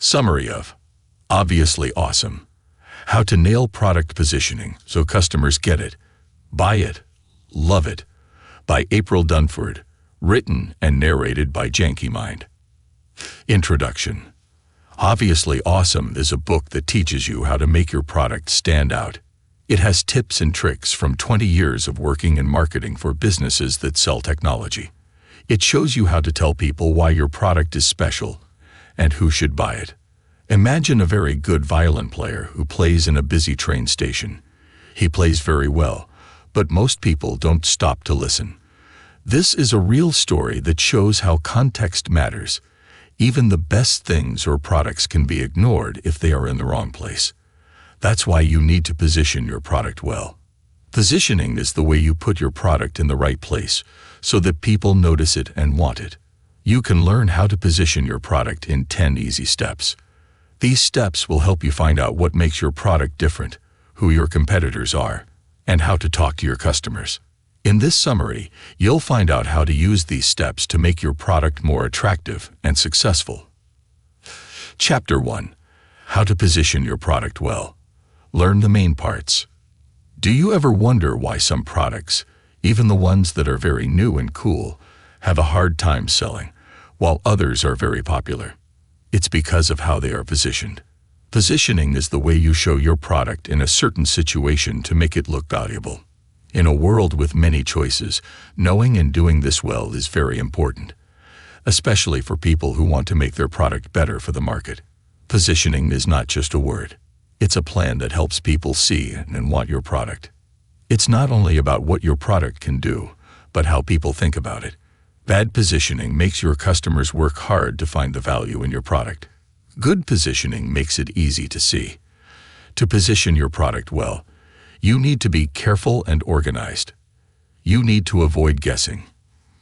Summary of Obviously Awesome: How to Nail Product Positioning So Customers Get It, Buy It, Love It, by April Dunford, written and narrated by JankyMind. Introduction. Obviously Awesome is a book that teaches you how to make your product stand out. It has tips and tricks from 20 years of working in marketing for businesses that sell technology. It shows you how to tell people why your product is special and who should buy it. Imagine a very good violin player who plays in a busy train station. He plays very well, but most people don't stop to listen. This is a real story that shows how context matters. Even the best things or products can be ignored if they are in the wrong place. That's why you need to position your product well. Positioning is the way you put your product in the right place so that people notice it and want it. You can learn how to position your product in 10 easy steps. These steps will help you find out what makes your product different, who your competitors are, and how to talk to your customers. In this summary, you'll find out how to use these steps to make your product more attractive and successful. Chapter 1. How to Position Your Product Well. Learn the main parts. Do you ever wonder why some products, even the ones that are very new and cool, have a hard time selling, while others are very popular? It's because of how they are positioned. Positioning is the way you show your product in a certain situation to make it look valuable. In a world with many choices, knowing and doing this well is very important, especially for people who want to make their product better for the market. Positioning is not just a word. It's a plan that helps people see and want your product. It's not only about what your product can do, but how people think about it. Bad positioning makes your customers work hard to find the value in your product. Good positioning makes it easy to see. To position your product well, you need to be careful and organized. You need to avoid guessing.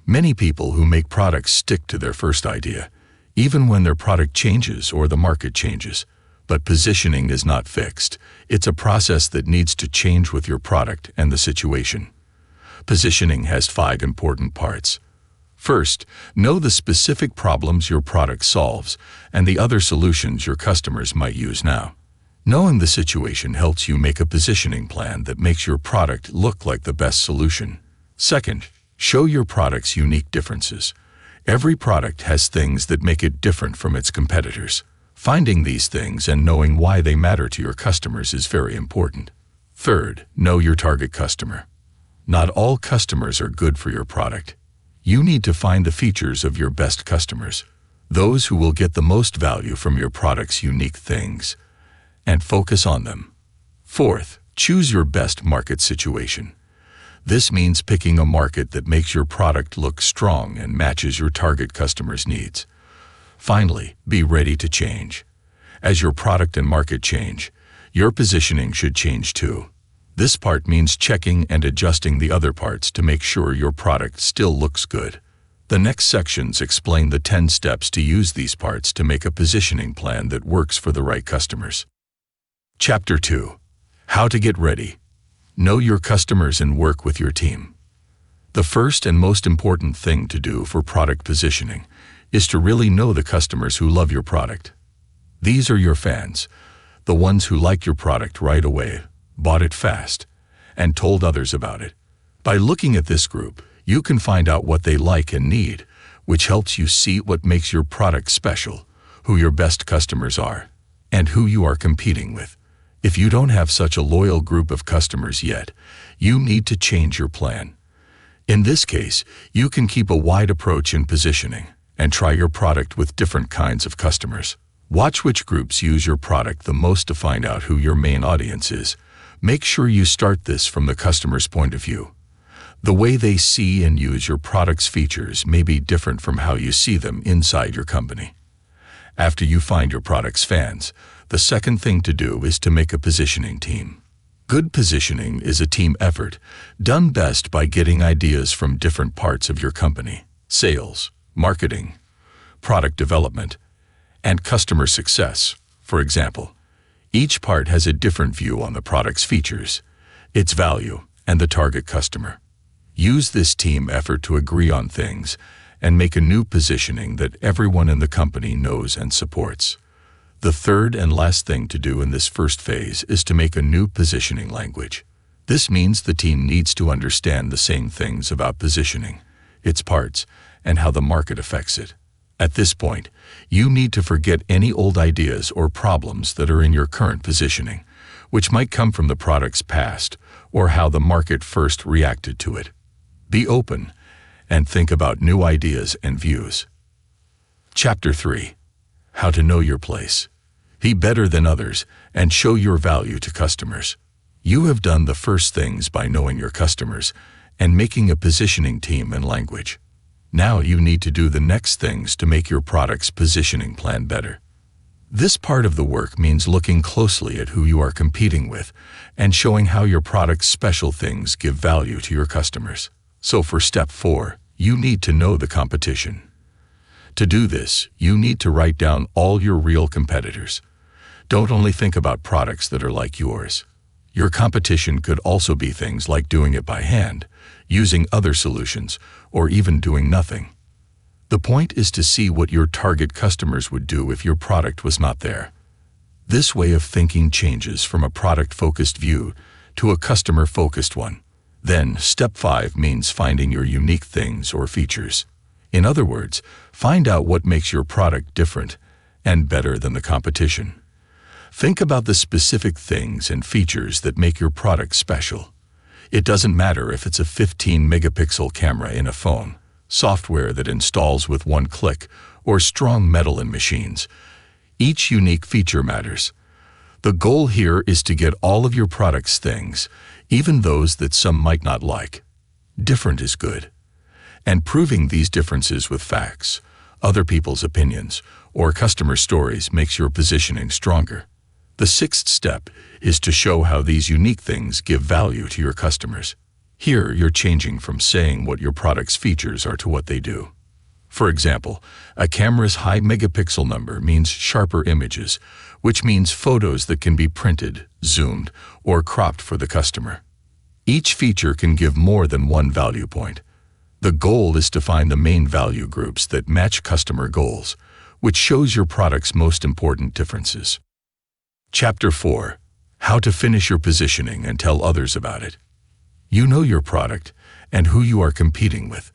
Many people who make products stick to their first idea, even when their product changes or the market changes. But positioning is not fixed. It's a process that needs to change with your product and the situation. Positioning has 5 important parts. First, know the specific problems your product solves and the other solutions your customers might use now. Knowing the situation helps you make a positioning plan that makes your product look like the best solution. Second, show your product's unique differences. Every product has things that make it different from its competitors. Finding these things and knowing why they matter to your customers is very important. Third, know your target customer. Not all customers are good for your product. You need to find the features of your best customers, those who will get the most value from your product's unique things, and focus on them. Fourth, choose your best market situation. This means picking a market that makes your product look strong and matches your target customers' needs. Finally, be ready to change. As your product and market change, your positioning should change too. This part means checking and adjusting the other parts to make sure your product still looks good. The next sections explain the 10 steps to use these parts to make a positioning plan that works for the right customers. Chapter 2. How to Get Ready. Know your customers and work with your team. The first and most important thing to do for product positioning is to really know the customers who love your product. These are your fans, the ones who like your product right away, bought it fast, and told others about it. By looking at this group, you can find out what they like and need, which helps you see what makes your product special, who your best customers are, and who you are competing with. If you don't have such a loyal group of customers yet, you need to change your plan. In this case, you can keep a wide approach in positioning and try your product with different kinds of customers. Watch which groups use your product the most to find out who your main audience is. Make sure you start this from the customer's point of view. The way they see and use your product's features may be different from how you see them inside your company. After you find your product's fans, the second thing to do is to make a positioning team. Good positioning is a team effort, done best by getting ideas from different parts of your company: sales, marketing, product development, and customer success. For example, each part has a different view on the product's features, its value, and the target customer. Use this team effort to agree on things and make a new positioning that everyone in the company knows and supports. The third and last thing to do in this first phase is to make a new positioning language. This means the team needs to understand the same things about positioning, its parts, and how the market affects it. At this point, you need to forget any old ideas or problems that are in your current positioning, which might come from the product's past or how the market first reacted to it. Be open and think about new ideas and views. Chapter 3. How to know your place. Be better than others and show your value to customers. You have done the first things by knowing your customers and making a positioning team and language. Now you need to do the next things to make your product's positioning plan better. This part of the work means looking closely at who you are competing with and showing how your product's special things give value to your customers. So for step 4, you need to know the competition. To do this, you need to write down all your real competitors. Don't only think about products that are like yours. Your competition could also be things like doing it by hand, using other solutions, or even doing nothing. The point is to see what your target customers would do if your product was not there. This way of thinking changes from a product-focused view to a customer-focused one. Then, step 5 means finding your unique things or features. In other words, find out what makes your product different and better than the competition. Think about the specific things and features that make your product special. It doesn't matter if it's a 15-megapixel camera in a phone, software that installs with one click, or strong metal in machines. Each unique feature matters. The goal here is to get all of your product's things, even those that some might not like. Different is good. And proving these differences with facts, other people's opinions, or customer stories makes your positioning stronger. The 6th step is to show how these unique things give value to your customers. Here, you're changing from saying what your product's features are to what they do. For example, a camera's high megapixel number means sharper images, which means photos that can be printed, zoomed, or cropped for the customer. Each feature can give more than one value point. The goal is to find the main value groups that match customer goals, which shows your product's most important differences. Chapter 4. How to finish your positioning and tell others about it. You know your product and who you are competing with.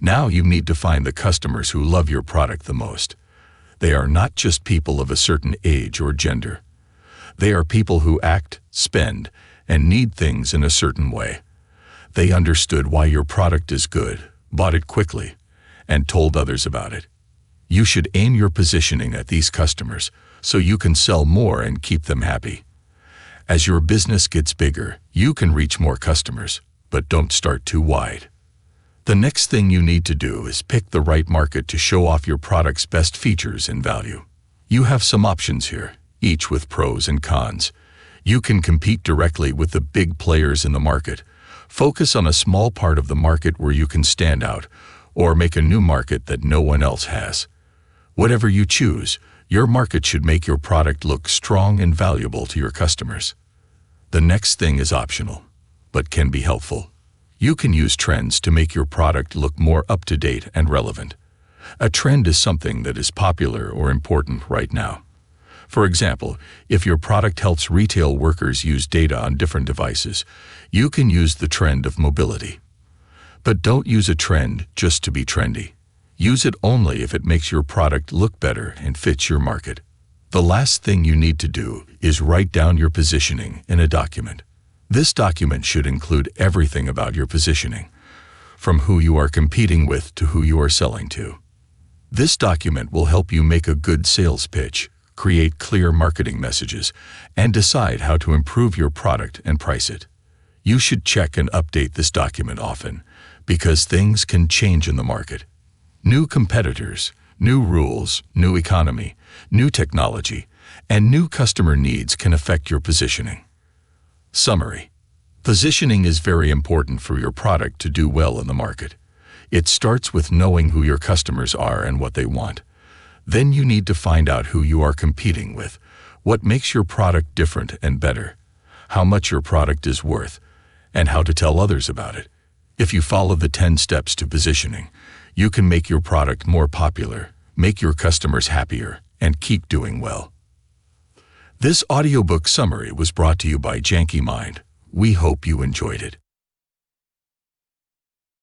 Now you need to find the customers who love your product the most. They are not just people of a certain age or gender. They are people who act, spend, and need things in a certain way. They understood why your product is good, bought it quickly, and told others about it. You should aim your positioning at these customers so you can sell more and keep them happy. As your business gets bigger, you can reach more customers, but don't start too wide. The next thing you need to do is pick the right market to show off your product's best features and value. You have some options here, each with pros and cons. You can compete directly with the big players in the market, focus on a small part of the market where you can stand out, or make a new market that no one else has. Whatever you choose, your market should make your product look strong and valuable to your customers. The next thing is optional, but can be helpful. You can use trends to make your product look more up-to-date and relevant. A trend is something that is popular or important right now. For example, if your product helps retail workers use data on different devices, you can use the trend of mobility. But don't use a trend just to be trendy. Use it only if it makes your product look better and fits your market. The last thing you need to do is write down your positioning in a document. This document should include everything about your positioning, from who you are competing with to who you are selling to. This document will help you make a good sales pitch, create clear marketing messages, and decide how to improve your product and price it. You should check and update this document often, because things can change in the market. New competitors, new rules, new economy, new technology, and new customer needs can affect your positioning. Summary. Positioning is very important for your product to do well in the market. It starts with knowing who your customers are and what they want. Then you need to find out who you are competing with, what makes your product different and better, how much your product is worth, and how to tell others about it. If you follow the 10 steps to positioning, you can make your product more popular, make your customers happier, and keep doing well. This audiobook summary was brought to you by Janky Mind. We hope you enjoyed it.